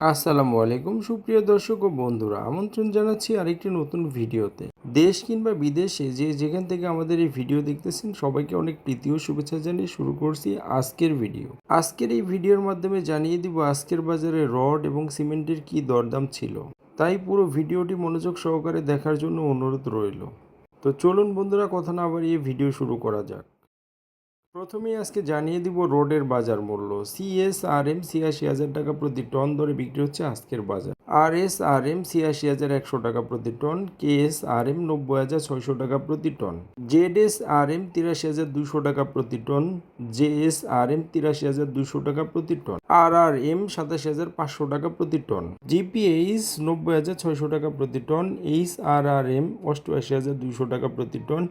আসসালামু আলাইকুম সুপ্রিয় দর্শক ও বন্ধুরা, আমন্ত্রণ জানাচ্ছি আরেকটি নতুন ভিডিওতে। দেশ কিংবা বিদেশে যে যেখান থেকে আমাদের এই ভিডিও দেখতেছেন সবাইকে অনেক প্রীতি ও শুভেচ্ছা জানিয়ে শুরু করছি আজকের ভিডিও। আজকের এই ভিডিওর মাধ্যমে জানিয়ে দিব আজকের বাজারে রড এবং সিমেন্টের কি দরদাম ছিল, তাই পুরো ভিডিওটি মনোযোগ সহকারে দেখার জন্য অনুরোধ রইল। তো চলুন বন্ধুরা, কথা না বাড়িয়ে ভিডিও শুরু করা যাক। প্রথমেই আজকে জানিয়ে দিব রোডের বাজার মূল্য। সিএসআরএম ৮৬,০০০ টাকা প্রতি টন দরে বিক্রি হচ্ছে আজকের বাজার। আরএসআরএম ৮৬,১০০ টাকা প্রতি টন, কেএসআরএম ৯০,৬০০ টাকা প্রতি টন, জেডএসআরএম ৮৩,২০০ টাকা প্রতি টন, জেএসআরএম ৮৩,২০০ টাকা প্রতি টন, আরআরএম ২৭,৫০০ টাকা প্রতি টন, জিপিএইচ ৯০,৬০০ টাকা প্রতি টন, এইচআরআরএম ৮৮,২০০ টাকা প্রতি টন,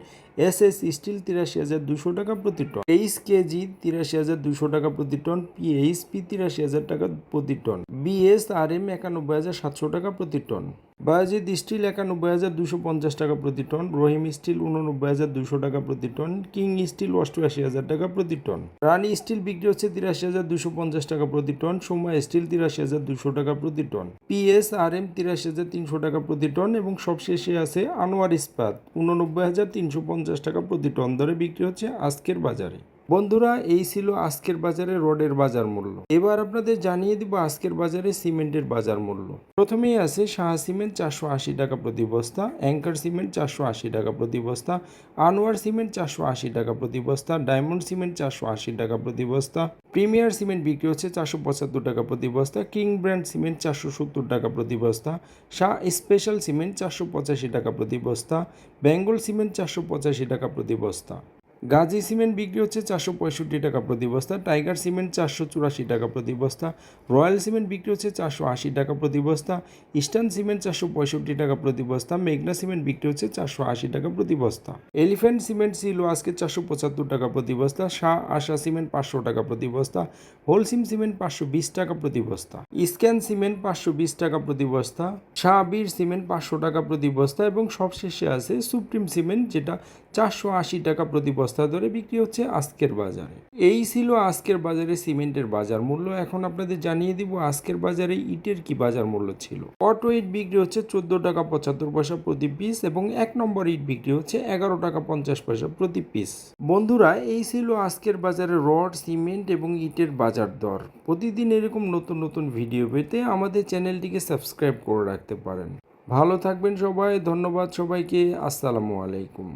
এসএস স্টিল ৮৩,২০০ টাকা প্রতি টন, এইচকেজি ৮৩,২০০ টাকা প্রতি টন, পিএইচপি ৮৩,০০০ টাকা প্রতি টন, বিএসআরএম ৯১,৭০০ টাকা প্রতি টন, বায়াজিৎ স্টিল ৯১,২৫০ টাকা প্রতি টন, রহিম স্টিল ৮৯,২০০ টাকা প্রতি টন, কিং স্টিল ৮৮,০০০ টাকা প্রতি টন, রানী স্টিল বিক্রি হচ্ছে ৮৩,২৫০ টাকা প্রতি টন, সোমা স্টিল ৮৩,২০০ টাকা প্রতি টন, পিএসআরএম ৮৩,৩০০ টাকা প্রতি টন এবং সবশেষে আছে আনোয়ার ইস্পাত ৮৯,৩৫০ টাকা প্রতি টন দরে বিক্রি হচ্ছে আজকের বাজারে। বন্ধুরা, এই ছিল আজকের বাজারে রডের বাজার মূল্য। এবার আপনাদের জানিয়ে দিব আজকের বাজারে সিমেন্টের বাজার মূল্য। প্রথমেই আছে শাহ সিমেন্ট ৪৮০ টাকা প্রতি বস্তা, অ্যাঙ্কার সিমেন্ট ৪৮০ টাকা প্রতি বস্তা, আনোয়ার সিমেন্ট ৪৮০ টাকা প্রতি বস্তা, ডায়মন্ড সিমেন্ট ৪৮০ টাকা প্রতি বস্তা, প্রিমিয়ার সিমেন্ট বিক্রি হচ্ছে ৪৭৫ টাকা প্রতি বস্তা, কিং ব্র্যান্ড সিমেন্ট ৪৭০ টাকা প্রতি বস্তা, শাহ স্পেশাল সিমেন্ট ৪৮৫ টাকা প্রতি বস্তা, বেঙ্গল সিমেন্ট ৪৮৫ টাকা প্রতি বস্তা, গাজী সিমেন্ট বিক্রি হচ্ছে ৪৬৫ টাকা প্রতি বস্তা, টাইগার সিমেন্ট ৪৮৪ টাকা প্রতি বস্তা, রয়্যাল সিমেন্ট বিক্রি হচ্ছে ৪৮০ টাকা প্রতি বস্তা, ইস্টার্ন সিমেন্ট ৪৬৫ টাকা প্রতি বস্তা, মেঘনা সিমেন্ট বিক্রি হচ্ছে ৪৮০ টাকা প্রতি বস্তা, এলিফ্যান্ট সিমেন্ট ছিল আজকে ৪৭৫ টাকা প্রতি বস্তা, শাহ আশা সিমেন্ট ৫০০ টাকা প্রতি বস্তা, হোলসিম সিমেন্ট ৫২০ টাকা প্রতি বস্তা, স্ক্যান সিমেন্ট ৫২০ টাকা প্রতি বস্তা, শাহবীর সিমেন্ট ৫০০ টাকা প্রতি বস্তা এবং সবশেষে আছে সুপ্রিম সিমেন্ট, যেটা ৪৮০ টাকা প্রতি বস্তা ধরে বিক্রি হচ্ছে আজকের বাজারে। এই ছিল আজকের বাজারে সিমেন্টের বাজার মূল্য। এখন আপনাদের জানিয়ে দিব আজকের বাজারে ইটের কি বাজার মূল্য ছিল। অটো ইট বিক্রি হচ্ছে ১৪ টাকা ৭৫ পয়সা প্রতি পিস এবং ১ নম্বর ইট বিক্রি হচ্ছে ১১ টাকা ৫০ পয়সা প্রতি পিস। বন্ধুরা, এই ছিল আজকের বাজারে রড, সিমেন্ট এবং ইটের বাজার দর। প্রতিদিন এরকম নতুন নতুন ভিডিও পেতে আমাদের চ্যানেলটিকে সাবস্ক্রাইব করে রাখতে পারেন। ভালো থাকবেন সবাই। ধন্যবাদ সবাইকে। আসসালামু আলাইকুম।